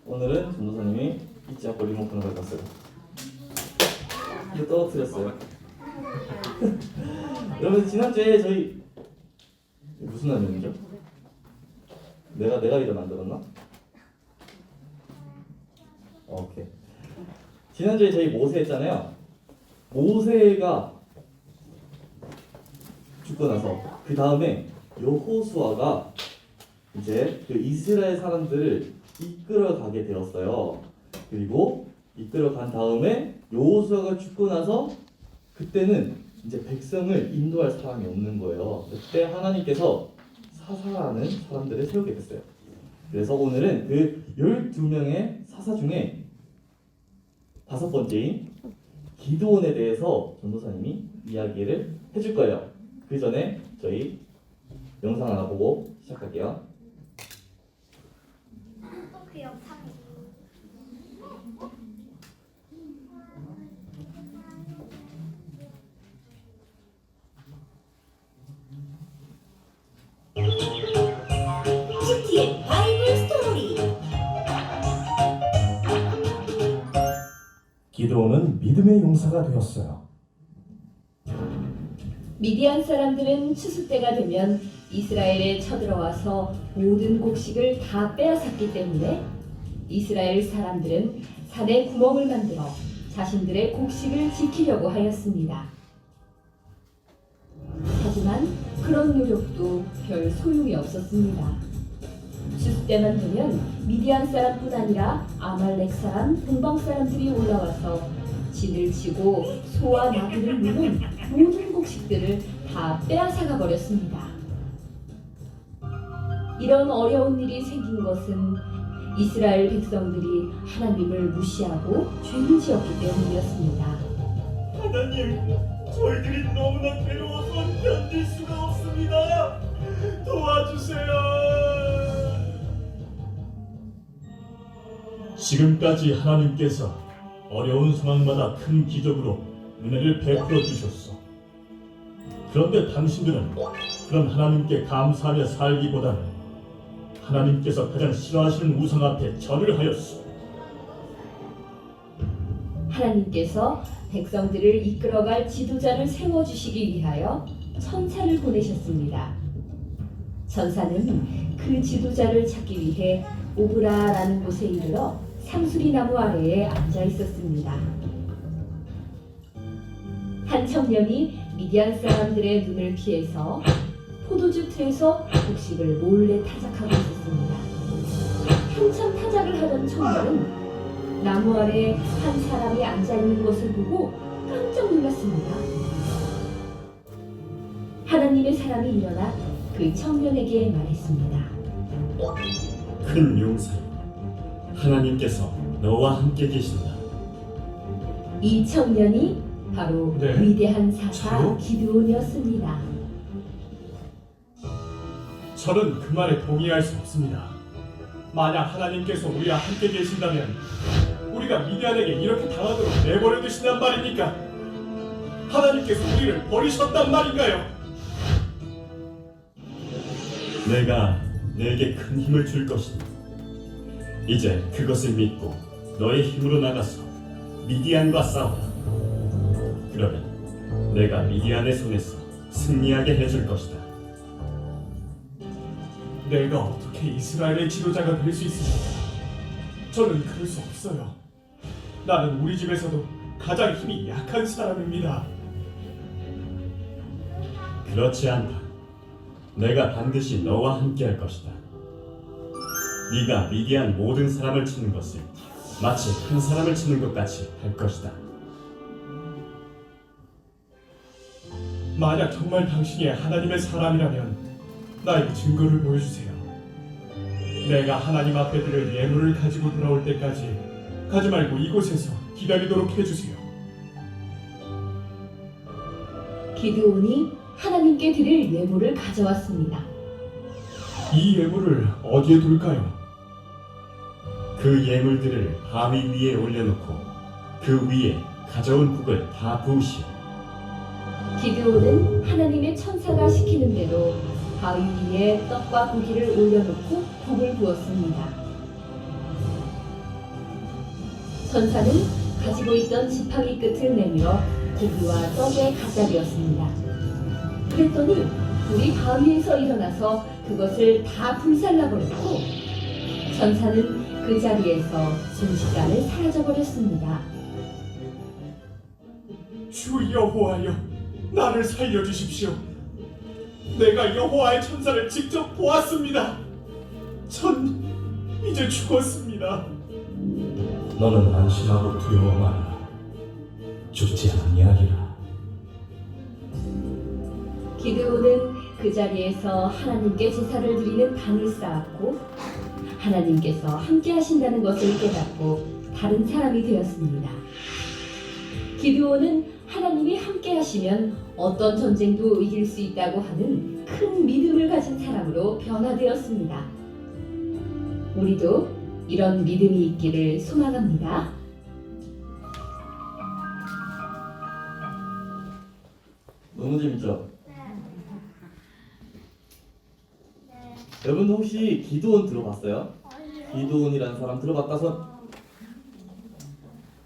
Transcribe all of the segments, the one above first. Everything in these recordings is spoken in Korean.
오늘은 전도사님이 잊지 않고 리모컨을 가져왔어요. 이거 떨어뜨렸어요. 여러분 지난주에 저희 무슨 라면이죠? 내가 이거 만들었나? 오케이. 지난주에 저희 모세 했잖아요. 모세가 죽고 나서 그 다음에 여호수아가 이제 그 이스라엘 사람들을 이끌어가게 되었어요. 그리고 이끌어간 다음에 여호수아가 죽고 나서 그때는 이제 백성을 인도할 사람이 없는 거예요. 그때 하나님께서 사사라는 사람들을 세우게 됐어요. 그래서 오늘은 그 12명의 사사 중에 5번째인 기드온에 대해서 전도사님이 이야기를 해줄 거예요. 그 전에 저희 영상 하나 보고 시작할게요. 그 영상이 큐티의 바이블 스토리. 기드온은 믿음의 용사가 되었어요. 미디안 사람들은 추수 때가 되면 이스라엘에 쳐들어와서 모든 곡식을 다 빼앗았기 때문에 이스라엘 사람들은 산에 구멍을 만들어 자신들의 곡식을 지키려고 하였습니다. 하지만 그런 노력도 별 소용이 없었습니다. 추수 때만 되면 미디안 사람뿐 아니라 아말렉 사람, 동방 사람들이 올라와서 진을 치고 소와 나귀를 물은 모든 곡식들을 다 빼앗아가 버렸습니다. 이런 어려운 일이 생긴 것은 이스라엘 백성들이 하나님을 무시하고 죄를 지었기 때문이었습니다. 하나님, 저희들이 너무나 괴로워서 견딜 수가 없습니다. 도와주세요. 지금까지 하나님께서 어려운 상황마다 큰 기적으로 은혜를 베풀어 주셨어. 그런데 당신들은 그런 하나님께 감사하며 살기보다는 하나님께서 가장 싫어하시는 우상 앞에 절을 하였어. 하나님께서 백성들을 이끌어갈 지도자를 세워주시기 위하여 천사를 보내셨습니다. 천사는 그 지도자를 찾기 위해 오브라라는 곳에 이르러 상수리 나무 아래에 앉아 있었습니다. 한 청년이 미디안 사람들의 눈을 피해서 포도주 틀에서 곡식을 몰래 타작하고 있었습니다. 한참 타작을 하던 청년은 나무 아래 한 사람이 앉아 있는 것을 보고 깜짝 놀랐습니다. 하나님의 사람이 일어나 그 청년에게 말했습니다. 큰 용사여, 하나님께서 너와 함께 계신다. 이 청년이 바로 네? 위대한 사사 저요? 기드온이었습니다. 저는 그 말에 동의할 수 없습니다. 만약 하나님께서 우리와 함께 계신다면 우리가 미디안에게 이렇게 당하도록 내버려 두신단 말입니까? 하나님께서 우리를 버리셨단 말인가요? 내가 내게 큰 힘을 줄 것이니 이제 그것을 믿고 너의 힘으로 나가서 미디안과 싸워라. 그러면 내가 미디안의 손에서 승리하게 해줄 것이다. 내가 어떻게 이스라엘의 지도자가 될 수 있습니까? 저는 그럴 수 없어요. 나는 우리 집에서도 가장 힘이 약한 사람입니다. 그렇지 않다. 내가 반드시 너와 함께 할 것이다. 네가 미디안 모든 사람을 치는 것을 마치 한 사람을 치는 것 같이 할 것이다. 만약 정말 당신이 하나님의 사람이라면 나에게 증거를 보여주세요. 내가 하나님 앞에 드릴 예물을 가지고 돌아올 때까지 가지 말고 이곳에서 기다리도록 해주세요. 기드온이 하나님께 드릴 예물을 가져왔습니다. 이 예물을 어디에 둘까요? 그 예물들을 바위 위에 올려놓고 그 위에 가져온 국을 다 부으시오. 기드온은 하나님의 천사가 시키는 대로 바위 위에 떡과 고기를 올려놓고 국을 부었습니다. 천사는 가지고 있던 지팡이 끝을 내밀어 고기와 떡에 갖다 대었습니다. 그랬더니 불이 바위에서 일어나서 그것을 다 불살라버렸고 천사는 그 자리에서 순식간에 사라져버렸습니다. 주 여호와여, 나를 살려주십시오. 내가 여호와의 천사를 직접 보았습니다. 전 이제 죽었습니다. 너는 안심하고 두려워 마라. 죽지 아니하리라. 기드온은 그 자리에서 하나님께 제사를 드리는 단을 쌓았고 하나님께서 함께 하신다는 것을 깨닫고 다른 사람이 되었습니다. 기드온은 하나님이 함께 하시면 어떤 전쟁도 이길 수 있다고 하는 큰 믿음을 가진 사람으로 변화되었습니다. 우리도 이런 믿음이 있기를 소망합니다. 너무 재밌죠? 여러분도 혹시 기드온 들어봤어요? 기드온이라는 사람 들어봤다 손?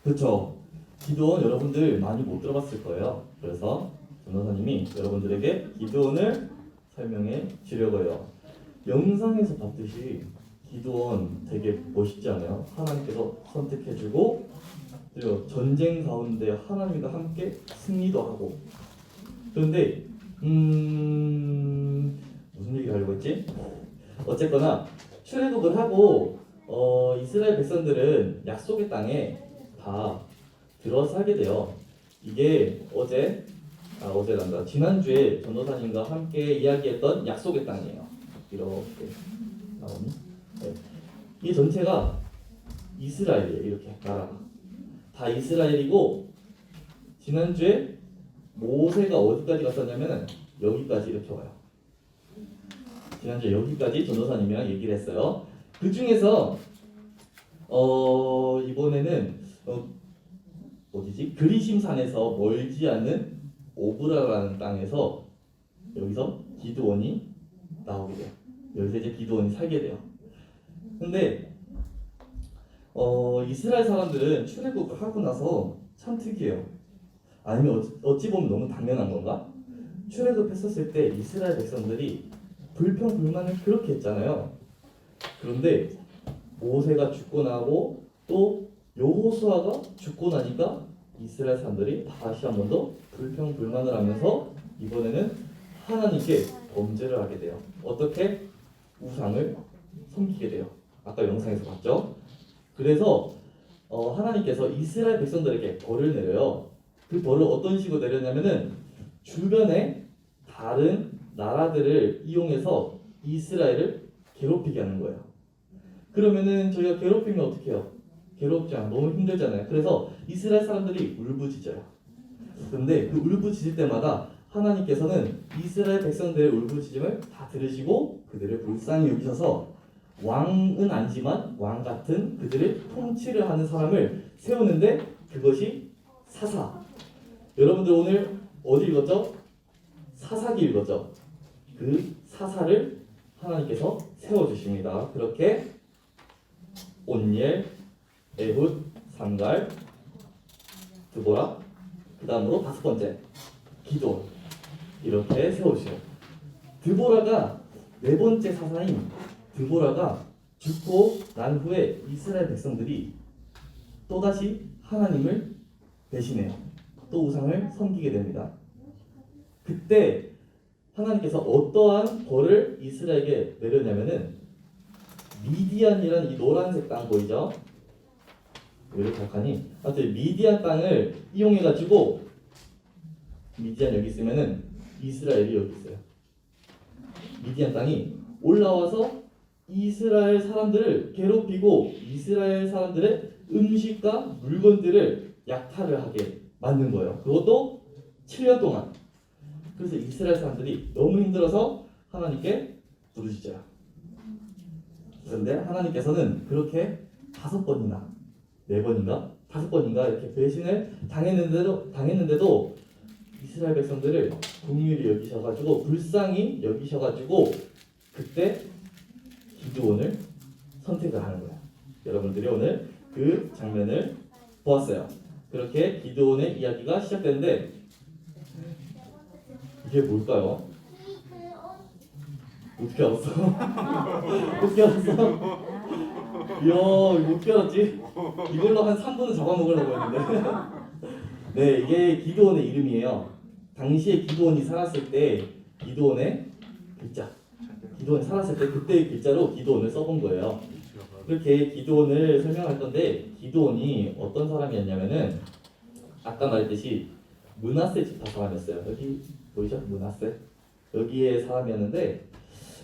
그쵸? 기드온 여러분들 많이 못 들어봤을 거예요. 그래서 전도사님이 여러분들에게 기드온을 설명해 주려고 해요. 영상에서 봤듯이 기드온 되게 멋있지 않아요? 하나님께서 선택해주고 그리고 전쟁 가운데 하나님과 함께 승리도 하고. 그런데 무슨 얘기를 하려고 했지? 어쨌거나 출애굽을 하고 이스라엘 백성들은 약속의 땅에 다 들어서 살게 돼요. 이게 어제란다. 지난주에 전도사님과 함께 이야기했던 약속의 땅이에요. 이렇게 나오니? 네. 이 전체가 이스라엘이에요. 이렇게 나라가 다 이스라엘이고 지난주에 모세가 어디까지 갔었냐면은 여기까지 이렇게 와요. 지난주에 여기까지 전도사님이랑 얘기를 했어요. 그 중에서 이번에는 어디지? 그리심산에서 멀지 않은 오브라라는 땅에서 여기서 기드온이 나오게 돼요. 여기서 이제 기드온이 살게 돼요. 근데 이스라엘 사람들은 출애굽을 하고 나서 참 특이해요. 아니면 어찌 보면 너무 당연한 건가? 출애굽했었을 때 이스라엘 백성들이 불평불만을 그렇게 했잖아요. 그런데 모세가 죽고 나고 또 여호수아가 죽고 나니까 이스라엘 사람들이 다시 한 번 더 불평불만을 하면서 이번에는 하나님께 범죄를 하게 돼요. 어떻게? 우상을 섬기게 돼요. 아까 영상에서 봤죠? 그래서 하나님께서 이스라엘 백성들에게 벌을 내려요. 그 벌을 어떤 식으로 내렸냐면은 주변에 다른 나라들을 이용해서 이스라엘을 괴롭히게 하는 거예요. 그러면은 저희가 괴롭히면 어떻게 해요? 괴롭잖아. 너무 힘들잖아요. 그래서 이스라엘 사람들이 울부짖어요. 그런데 그 울부짖을 때마다 하나님께서는 이스라엘 백성들의 울부짖음을 다 들으시고 그들을 불쌍히 여기셔서 왕은 아니지만 왕 같은 그들을 통치를 하는 사람을 세우는데 그것이 사사. 여러분들 오늘 어디 읽었죠? 사사기 읽었죠? 그 사사를 하나님께서 세워주십니다. 그렇게 온니엘, 에훗, 삼갈, 드보라, 그 다음으로 5번째 기드온 이렇게 세우시오. 드보라가 4번째 사사인 드보라가 죽고 난 후에 이스라엘 백성들이 또다시 하나님을 배신해요. 또 우상을 섬기게 됩니다. 그때 하나님께서 어떠한 벌을 이스라엘에게 내렸냐면은 미디안이라는 이 노란색 땅 보이죠? 왜 이렇게 약하니? 하여튼 미디안 땅을 이용해가지고 미디안 여기 있으면은 이스라엘이 여기 있어요. 미디안 땅이 올라와서 이스라엘 사람들을 괴롭히고 이스라엘 사람들의 음식과 물건들을 약탈을 하게 만든 거예요. 그것도 7년 동안. 그래서 이스라엘 사람들이 너무 힘들어서 하나님께 부르짖어요. 그런데 하나님께서는 그렇게 5번이나 4번인가 5번인가 이렇게 배신을 당했는데도 이스라엘 백성들을 긍휼히 여기셔가지고 불쌍히 여기셔가지고 그때 기드온을 선택을 하는 거예요. 여러분들이 오늘 그 장면을 보았어요. 그렇게 기드온의 이야기가 시작되는데 이게 뭘까요? 어떻게 알았어? 어떻게 알았어? 이야, 이거 어떻게 알았지? 이걸로 한 3분은 잡아먹으려고 했는데 네, 이게 기드온의 이름이에요. 당시에 기드온이 살았을 때 기드온의 글자, 기드온이 살았을 때 그때의 글자로 기드온을 써본 거예요. 그렇게 기드온을 설명할 건데 기드온이 어떤 사람이었냐면은 아까 말했듯이 므낫세 지파 사람이었어요. 여기 보이죠? 므낫세 여기에 사람이었는데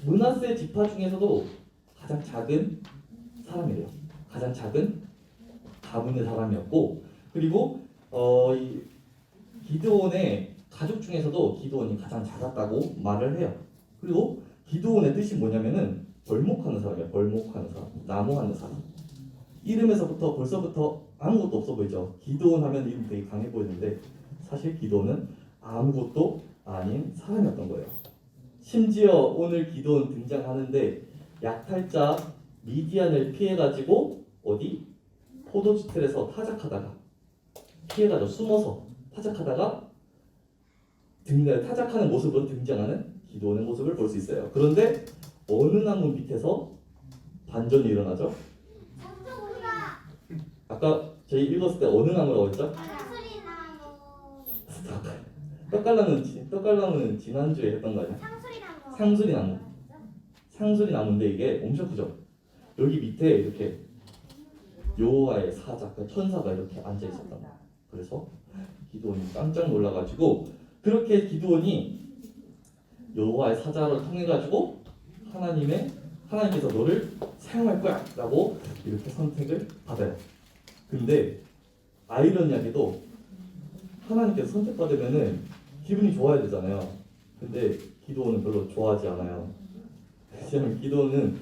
므낫세 지파 중에서도 가장 작은 사람이래요. 가장 작은 가문의 사람이었고 그리고 이 기드온의 가족 중에서도 기드온이 가장 작았다고 말을 해요. 그리고 기드온의 뜻이 뭐냐면은 벌목하는 사람이에요. 벌목하는 사람, 나무하는 사람. 이름에서부터 벌써부터 아무것도 없어 보이죠. 기드온 하면 이름 되게 강해 보이는데 사실 기드온은 아무것도 아닌 사람이었던 거예요. 심지어 오늘 기드온 등장하는데 약탈자 미디안을 피해가지고 어디 포도주틀에서 타작하다가 피해가지고 숨어서 타작하다가 타작하는 모습으로 등장하는 기드온의 모습을 볼 수 있어요. 그런데 어느 나무 밑에서 반전이 일어나죠? 아까 저희 읽었을 때 어느 나무라고 했죠? 떡갈나무는 지난주에 했던 거 아니야? 상수리나무. 상수리나무인데 이게 엄청 크죠? 여기 밑에 이렇게 여호와의 사자, 그 천사가 이렇게 앉아 있었던 거야. 그래서 기드온이 깜짝 놀라가지고 그렇게 기드온이 여호와의 사자를 통해 가지고 하나님께서 너를 사용할 거야라고 이렇게 선택을 받아요. 근데 아이러니하게도 하나님께서 선택받으면은 기분이 좋아야 되잖아요. 근데 기드온은 별로 좋아하지 않아요. 왜냐면 기드온은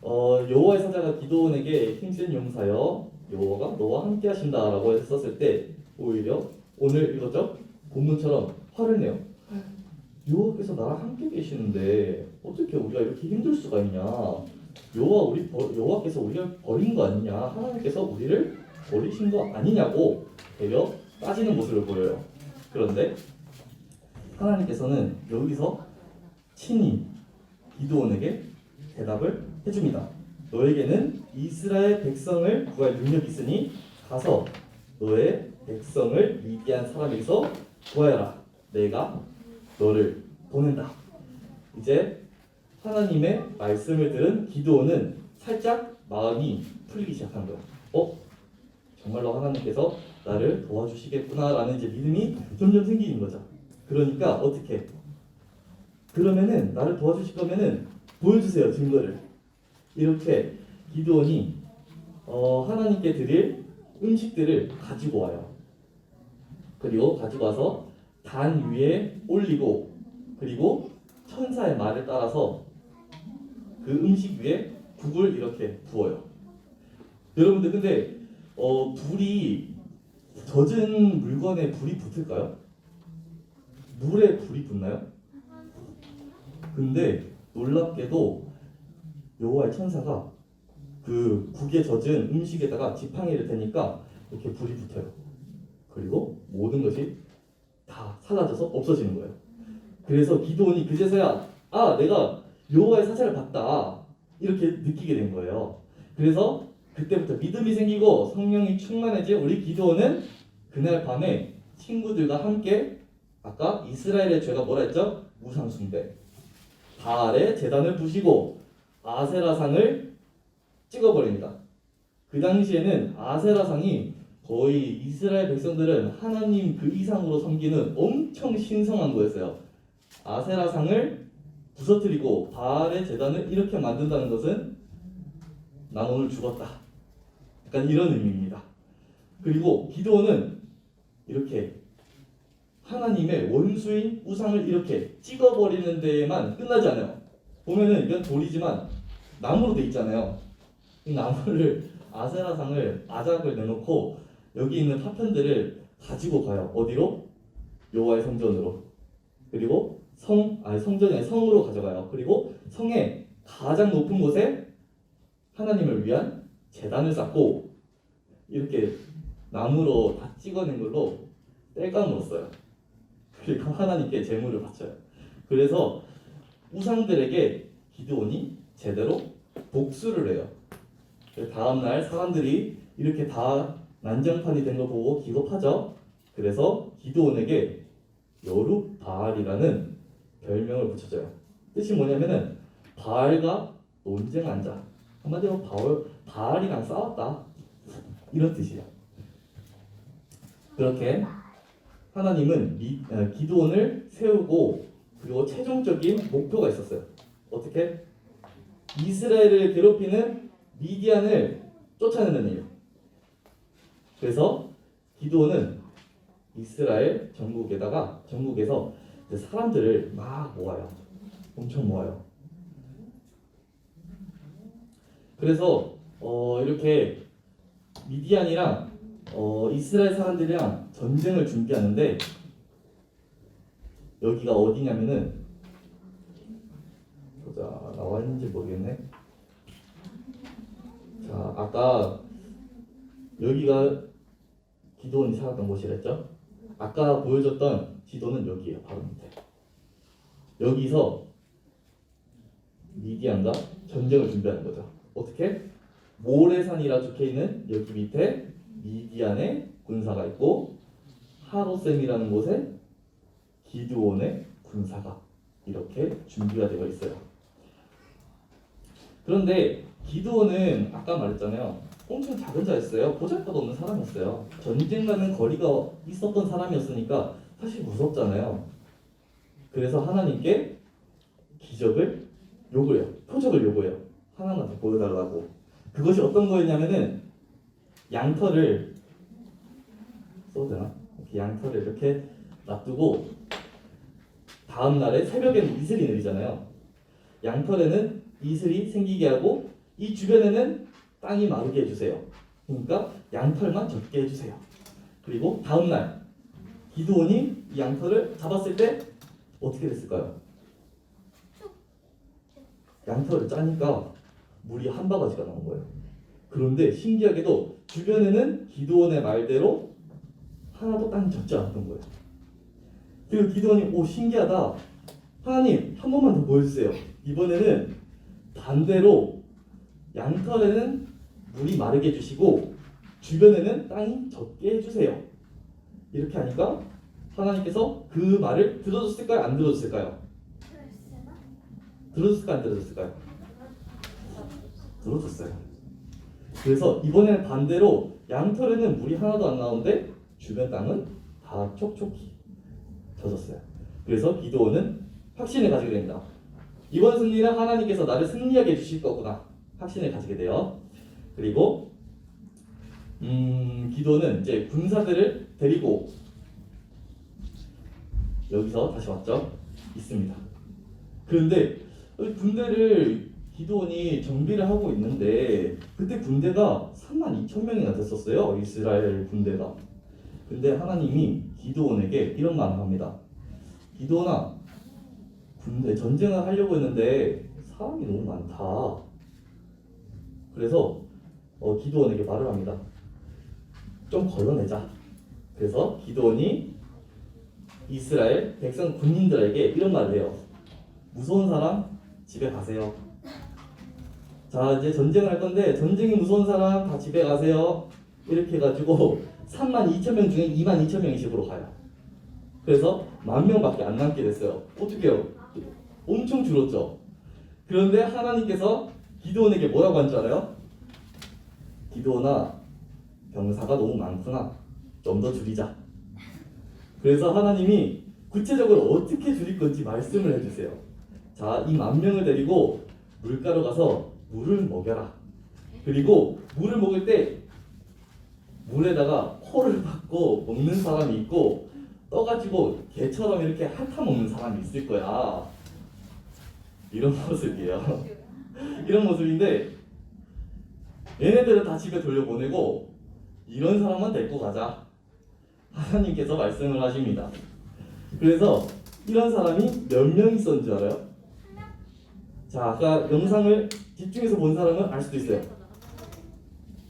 여호와의 사자가 기드온에게 힘센 용사여 여호와가 너와 함께 하신다라고 했었을 때 오히려 오늘 읽었죠? 본문처럼 화를 내요. 여호와께서 나랑 함께 계시는데 어떻게 우리가 이렇게 힘들 수가 있냐? 여호와께서 우리를 버린 거 아니냐? 하나님께서 우리를 버리신 거 아니냐고 되려 따지는 모습을 보여요. 그런데 하나님께서는 여기서 친히 기드온에게 대답을 해줍니다. 너에게는 이스라엘 백성을 구할 능력이 있으니 가서 너의 백성을 미디안 사람에게서 구하여라. 내가 너를 보낸다. 이제 하나님의 말씀을 들은 기드온은 살짝 마음이 풀리기 시작한 거야. 정말로 하나님께서 나를 도와주시겠구나라는 이제 믿음이 점점 생기는 거죠. 그러니까 어떻게? 그러면은 나를 도와주실 거면은 보여주세요, 증거를. 이렇게 기드온이 하나님께 드릴 음식들을 가지고 와요. 그리고 가지고 와서 단 위에 올리고 그리고 천사의 말을 따라서 그 음식 위에 국을 이렇게 부어요. 여러분들 근데 불이 젖은 물건에 불이 붙을까요? 물에 불이 붙나요? 근데 놀랍게도 여호와의 천사가 그 국에 젖은 음식에다가 지팡이를 대니까 이렇게 불이 붙어요. 그리고 모든 것이 다 사라져서 없어지는 거예요. 그래서 기드온이 그제서야 내가 여호와의 사자를 봤다 이렇게 느끼게 된 거예요. 그래서 그때부터 믿음이 생기고 성령이 충만해진 우리 기드온은 그날 밤에 친구들과 함께 아까 이스라엘의 죄가 뭐라 했죠? 우상 숭배. 바알의 제단을 부시고 아세라상을 찍어버립니다. 그 당시에는 아세라상이 거의 이스라엘 백성들은 하나님 그 이상으로 섬기는 엄청 신성한 거였어요. 아세라상을 부서뜨리고 바알의 제단을 이렇게 만든다는 것은 난 오늘 죽었다. 약간 이런 의미입니다. 그리고 기드온은 이렇게 하나님의 원수인 우상을 이렇게 찍어버리는 데에만 끝나지 않아요. 보면은 이건 돌이지만 나무로 돼 있잖아요. 이 나무를 아세라상을 아작을 내놓고 여기 있는 파편들을 가지고 가요. 어디로? 여호와의 성전으로. 그리고 성전이 아니라 성으로 가져가요. 그리고 성의 가장 높은 곳에 하나님을 위한 제단을 쌓고 이렇게 나무로 다 찍어낸 걸로 땔감으로 써요. 그리고 하나님께 제물을 바쳐요. 그래서 우상들에게 기드온이 제대로 복수를 해요. 다음날 사람들이 이렇게 다 난장판이 된 거 보고 기겁하죠. 그래서 기드온에게 여룻바알이라는 별명을 붙여줘요. 뜻이 뭐냐면은 바알과 논쟁한 자. 한마디로 바알이랑 싸웠다. 이런 뜻이에요. 그렇게 하나님은 기드온을 세우고 그리고 최종적인 목표가 있었어요. 어떻게? 이스라엘을 괴롭히는 미디안을 쫓아내는 일. 그래서 기드온은 이스라엘 전국에서 사람들을 막 모아요. 엄청 모아요. 그래서 이렇게 미디안이랑 이스라엘 사람들이랑 전쟁을 준비하는데 여기가 어디냐면은 보자, 나와 있는지 모르겠네. 자, 아까 여기가 기드온이 살았던 곳이랬죠. 아까 보여줬던 지도는 여기에요. 바로 밑에. 여기서 미디안과 전쟁을 준비하는 거죠. 어떻게? 모레산이라 적혀있는 여기 밑에 미디안의 군사가 있고 하로셈이라는 곳에 기드온의 군사가 이렇게 준비가 되어 있어요. 그런데 기드온은 아까 말했잖아요. 엄청 작은 자였어요. 보잘것없는 사람이었어요. 전쟁 가는 거리가 있었던 사람이었으니까 사실 무섭잖아요. 그래서 하나님께 기적을 요구해요. 표적을 요구해요. 하나만 더 보여달라고. 그것이 어떤 거였냐면은 양털을 써도 되나? 이렇게 양털을 이렇게 놔두고 다음 날에 새벽에는 이슬이 내리잖아요. 양털에는 이슬이 생기게 하고 이 주변에는 땅이 마르게 해주세요. 그러니까 양털만 적게 해주세요. 그리고 다음 날 기드온이 이 양털을 잡았을 때 어떻게 됐을까요? 양털을 짜니까 물이 한 바가지가 나온 거예요. 그런데 신기하게도 주변에는 기드온의 말대로 하나도 땅이 젖지 않았던 거예요. 그리고 기드온이 오 신기하다. 하나님 한 번만 더 보여주세요. 이번에는 반대로 양털에는 물이 마르게 해주시고 주변에는 땅이 젖게 해주세요. 이렇게 하니까 하나님께서 그 말을 들어줬을까요? 안 들어줬을까요? 들어줬을까요? 안 들어줬을까요? 들어줬어요. 그래서 이번에는 반대로 양털에는 물이 하나도 안 나오는데 주변 땅은 다 촉촉히 젖었어요. 그래서 기드온은 확신을 가지게 됩니다. 이번 승리는 하나님께서 나를 승리하게 해주실 거구나. 확신을 가지게 돼요. 그리고 기드온은 이제 군사들을 데리고 여기서 다시 왔죠. 있습니다. 그런데 군대를 기드온이 정비를 하고 있는데 그때 군대가 32,000명이나 됐었어요. 이스라엘 군대가. 근데 하나님이 기드온에게 이런 말을 합니다. 기드온아, 군대 전쟁을 하려고 했는데 사람이 너무 많다. 그래서 기드온에게 말을 합니다. 좀 걸러내자. 그래서 기드온이 이스라엘 백성 군인들에게 이런 말을 해요. 무서운 사람 집에 가세요. 자, 이제 전쟁을 할 건데 전쟁이 무서운 사람 다 집에 가세요. 이렇게 해가지고 32,000명 중에 22,000명씩으로 가요. 그래서 10,000명밖에 안 남게 됐어요. 어떻게 해요? 엄청 줄었죠. 그런데 하나님께서 기드온에게 뭐라고 한 줄 알아요? 기드온아, 병사가 너무 많구나. 좀 더 줄이자. 그래서 하나님이 구체적으로 어떻게 줄일 건지 말씀을 해주세요. 자, 이 10,000명을 데리고 물가로 가서 물을 먹여라. 그리고 물을 먹을 때 물에다가 코를 박고 먹는 사람이 있고 떠가지고 개처럼 이렇게 핥아 먹는 사람이 있을 거야. 이런 모습이에요. 이런 모습인데 얘네들은 다 집에 돌려보내고 이런 사람만 데리고 가자. 하나님께서 말씀을 하십니다. 그래서 이런 사람이 몇 명 있었는 줄 알아요? 자, 아까 영상을 집중해서 본 사람은 알 수도 있어요.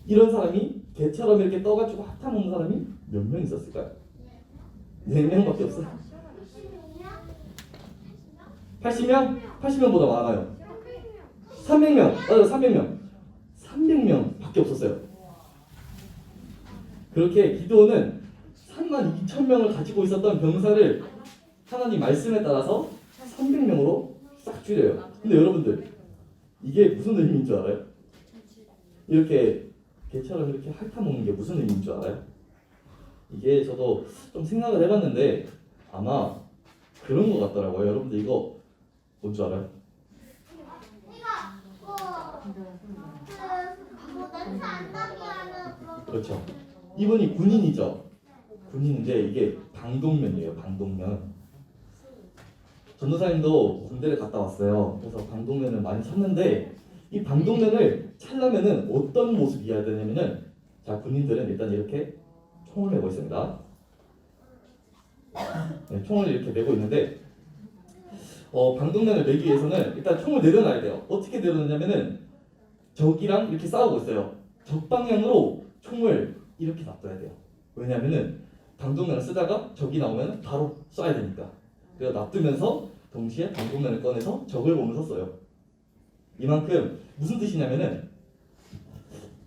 이런 사람이 개처럼 이렇게 떠가지고 핫한 사람이 몇 명 있었을까요? 4명밖에 없어요. 80명? 80명보다 많아요. 300명. 맞아요. 300명. 300명밖에 없었어요. 그렇게 기드온은 32,000명을 가지고 있었던 병사를 하나님 말씀에 따라서 300명으로 싹 줄여요. 근데 여러분들 이게 무슨 의미인 줄 알아요? 이렇게 개처럼 이렇게 핥아먹는 게 무슨 의미인 줄 알아요? 이게 저도 좀 생각을 해봤는데 아마 그런 것 같더라고요. 여러분들 이거 뭔 줄 알아요? 그렇죠. 이분이 군인이죠. 군인인데 이게 방독면이에요. 방독면. 전도사님도 군대를 갔다 왔어요. 그래서 방독면을 많이 찾는데 이 방독면을 찾려면은 어떤 모습이어야 되냐면은 자 군인들은 일단 이렇게 총을 메고 있습니다. 네, 총을 이렇게 메고 있는데 방독면을 메기 위해서는 일단 총을 내려놔야 돼요. 어떻게 내려놓냐면은 적이랑 이렇게 싸우고 있어요. 적 방향으로 총을 이렇게 놔둬야 돼요. 왜냐면은 방독면을 쓰다가 적이 나오면 바로 쏴야 되니까. 그래서 놔두면서 동시에 방독면을 꺼내서 적을 보면서 써요. 이만큼 무슨 뜻이냐면은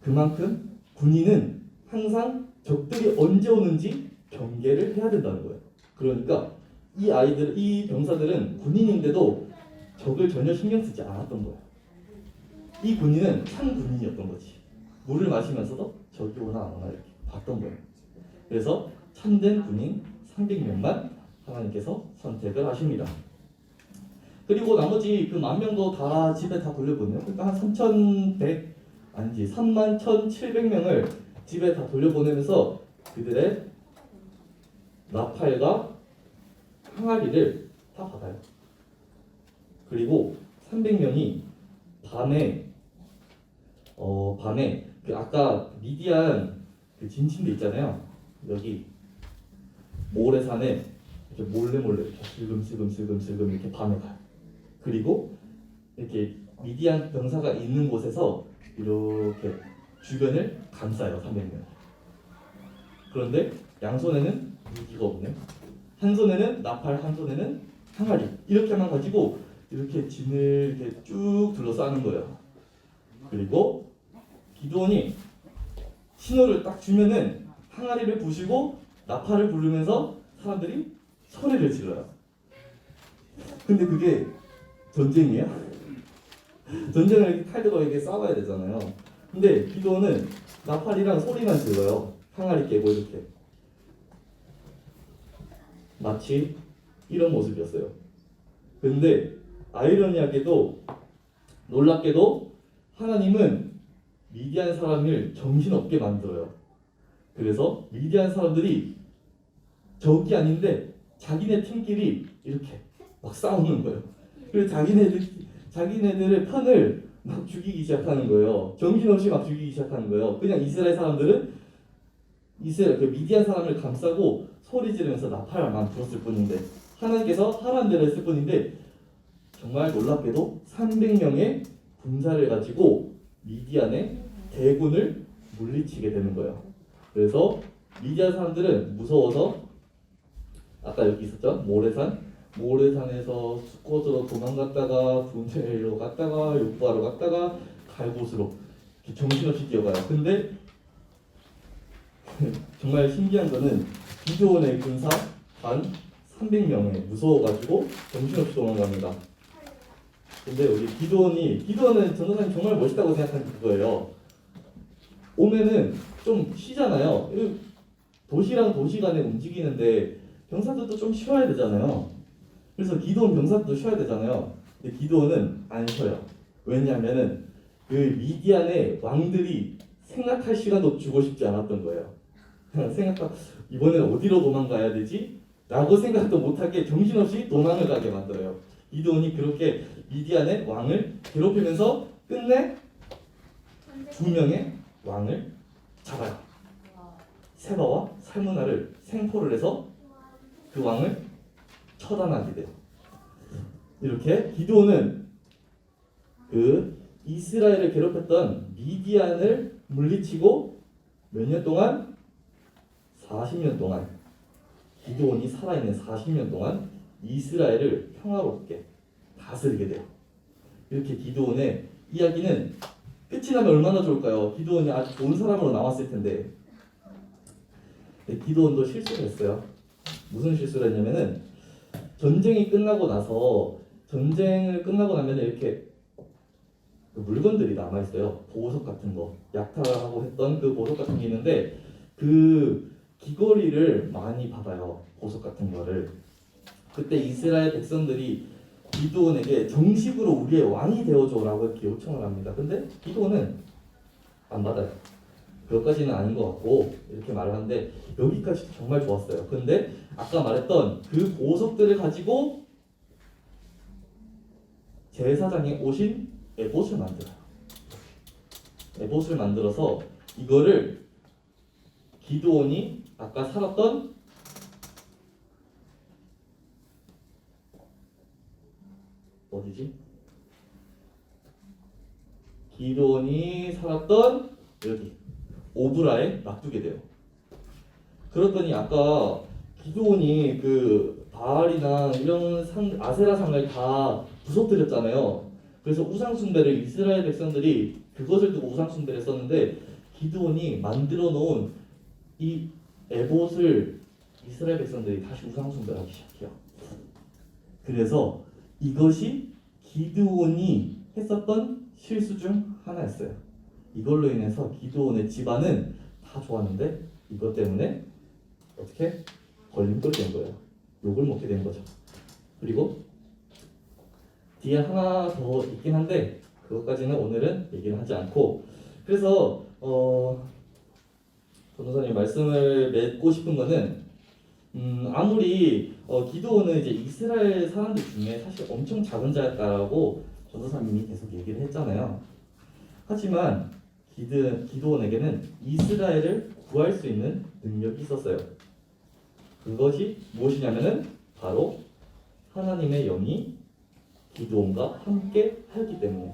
그만큼 군인은 항상 적들이 언제 오는지 경계를 해야 된다는 거예요. 그러니까 이 병사들은 군인인데도 적을 전혀 신경 쓰지 않았던 거예요. 이 군인은 참 군인이었던 거지. 물을 마시면서도 적이 오나 안 오나 이렇게 봤던 거예요. 그래서 참된 군인 300명만 하나님께서 선택을 하십니다. 그리고 나머지 그 10,000명도 다 집에 다 돌려보내요. 그러니까 한 31,700명을 집에 다 돌려보내면서 그들의 나팔과 항아리를 다 받아요. 그리고 300명이 밤에 그 아까 미디안 그 진침대 있잖아요. 여기 모래산에 이렇게 몰래 이렇게 슬금슬금 이렇게 밤에 가요. 그리고 이렇게 미디안 병사가 있는 곳에서 이렇게 주변을 감싸요. 300명. 그런데 양손에는 무기가 없네. 한 손에는 나팔, 한 손에는 항아리. 이렇게만 가지고 이렇게 진을 이렇게 쭉 둘러싸는 거예요. 그리고 기드온이 신호를 딱 주면은 항아리를 부시고 나팔을 부르면서 사람들이 소리를 질러요. 근데 그게 전쟁이야? 전쟁을 이렇게 칼 들고 이렇게 싸워야 되잖아요. 근데 기드온은 나팔이랑 소리만 질러요. 항아리 깨고 이렇게. 마치 이런 모습이었어요. 근데 아이러니하게도 놀랍게도 하나님은 미디안 사람을 정신없게 만들어요. 그래서 미디안 사람들이 적이 아닌데 자기네 팀끼리 이렇게 막 싸우는 거예요. 그래서 자기네들의 편을 막 죽이기 시작하는 거예요. 정신없이 막 죽이기 시작하는 거예요. 그냥 이스라엘 사람들은 그 미디안 사람을 감싸고 소리 지르면서 나팔만 불었을 뿐인데 하나님께서 하라는 대로 했을 뿐인데 정말 놀랍게도 300명의 군사를 가지고 미디안의 대군을 물리치게 되는 거예요. 그래서 미디안 사람들은 무서워서 아까 여기 있었죠? 모래산에서 수꽃으로 도망갔다가 분쇄로 갔다가 욕구하러 갔다가 갈곳으로 정신없이 뛰어가요. 근데 정말 신기한 거는 기드온의 군사 단 300명에 무서워가지고 정신없이 도망갑니다. 근데 우리 기드온은 전도사님 정말 멋있다고 생각하는 그거예요. 오면은 좀 쉬잖아요. 도시랑 도시 간에 움직이는데 병사들도 좀 쉬어야 되잖아요. 그래서 기드온 병사들도 쉬어야 되잖아요. 근데 기드온은 안 쉬어요. 왜냐하면은 그 미디안의 왕들이 생각할 시간도 주고 싶지 않았던 거예요. 이번엔 어디로 도망가야 되지? 라고 생각도 못하게 정신없이 도망을 가게 만들어요. 기드온이 그렇게 미디안의 왕을 괴롭히면서 끝내 2명의 왕을 잡아요. 세바와 살무나를 생포를 해서 그 왕을 처단하게 돼요. 이렇게 기드온은 그 이스라엘을 괴롭혔던 미디안을 물리치고 몇 년 동안? 40년 동안 기드온이 살아있는 40년 동안 이스라엘을 평화롭게 다스리게 돼요. 이렇게 기드온의 이야기는 끝이 나면 얼마나 좋을까요? 기드온이 아주 좋은 사람으로 나왔을 텐데 기드온도 실수를 했어요. 무슨 실수를 했냐면은 전쟁이 끝나고 나서 전쟁을 끝나고 나면 이렇게 그 물건들이 남아 있어요. 보석 같은 거, 약탈하고 했던 그 보석 같은 게 있는데 그 귀걸이를 많이 받아요. 보석 같은 거를. 그때 이스라엘 백성들이 기드온에게 정식으로 우리의 왕이 되어줘라고 이렇게 요청을 합니다. 근데 기드온은 안 받아요. 그것까지는 아닌 것 같고 이렇게 말을 하는데 여기까지도 정말 좋았어요. 근데 아까 말했던 그 보석들을 가지고 제사장의 옷인 에봇을 만들어요. 에봇을 만들어서 이거를 기드온이 아까 살았던 어디지? 기드온이 살았던 여기 오브라에 놔두게 돼요. 그랬더니 아까 기드온이 그 바알이나 이런 아세라 상을 다 부숴뜨렸잖아요. 그래서 우상 숭배를 이스라엘 백성들이 그것을 두고 우상 숭배를 했었는데 기드온이 만들어 놓은 이 에봇을 이스라엘 백성들이 다시 우상 숭배를 하기 시작해요. 그래서 이것이 기드온이 했었던 실수 중 하나였어요. 이걸로 인해서 기드온의 집안은 다 좋았는데 이것 때문에 어떻게 걸림돌이 된 거예요. 욕을 먹게 된 거죠. 그리고 뒤에 하나 더 있긴 한데 그것까지는 오늘은 얘기를 하지 않고 그래서 변호사님 말씀을 맺고 싶은 거는 아무리 기드온은 이제 이스라엘 사람들 중에 사실 엄청 작은 자였다라고 전도사님이 계속 얘기를 했잖아요. 하지만 기드온에게는 이스라엘을 구할 수 있는 능력이 있었어요. 그것이 무엇이냐면은 바로 하나님의 영이 기드온과 함께 하였기 때문에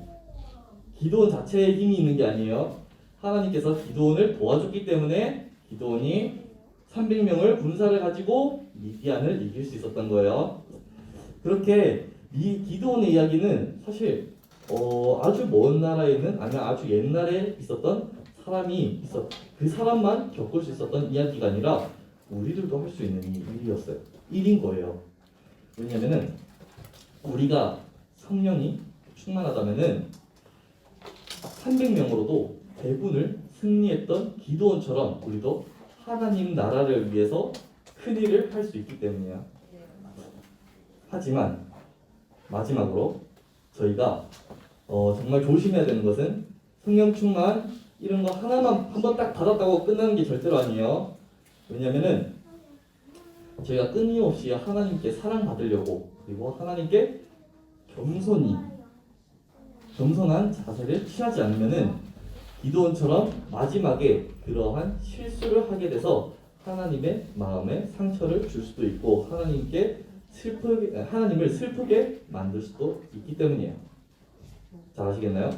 기드온 자체에 힘이 있는 게 아니에요. 하나님께서 기드온을 도와줬기 때문에 기드온이 300명을 군사를 가지고 미디안을 이길 수 있었던 거예요. 그렇게 이 기드온의 이야기는 사실 아주 먼 나라에 있는 아니면 아주 옛날에 있었던 사람이 그 사람만 겪을 수 있었던 이야기가 아니라 우리들도 할 수 있는 일이었어요. 일인 거예요. 왜냐면은 우리가 성령이 충만하다면은 300명으로도 대군을 승리했던 기드온처럼 우리도 하나님 나라를 위해서 큰 일을 할 수 있기 때문이에요. 하지만 마지막으로 저희가 정말 조심해야 되는 것은 성령 충만 이런 거 하나만 한번 딱 받았다고 끝나는 게 절대로 아니에요. 왜냐면은 저희가 끊임없이 하나님께 사랑받으려고 그리고 하나님께 겸손한 자세를 취하지 않으면은 기드온처럼 마지막에 그러한 실수를 하게 돼서 하나님의 마음에 상처를 줄 수도 있고 하나님을 슬프게 만들 수도 있기 때문이에요. 잘 아시겠나요?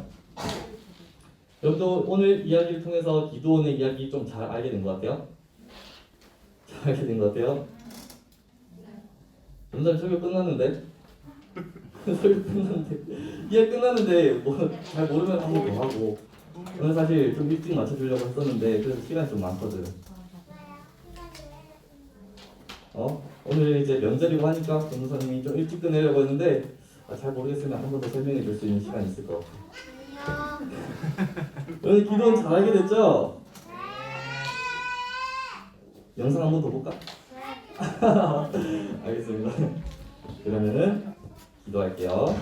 여러분도 오늘 이야기를 통해서 기드온의 이야기 좀 잘 알게 된 것 같아요? 잘 알게 된 것 같아요? 전날 설교 끝났는데 설교 끝났는데 이야기 끝났는데 뭐 잘 모르면 한 번 더 하고 오늘 사실 좀 일찍 맞춰주려고 했었는데 그래서 시간이 좀 많거든. 오늘 이제 명절이고 하니까 변호사님이 좀 일찍 끝내려고 했는데 잘 모르겠으면 한 번 더 설명해 줄 수 있는 시간이 있을 것 같아요. 오늘 기도는 잘 알게 됐죠? 영상 한 번 더 볼까? 알겠습니다. 그러면은 기도할게요.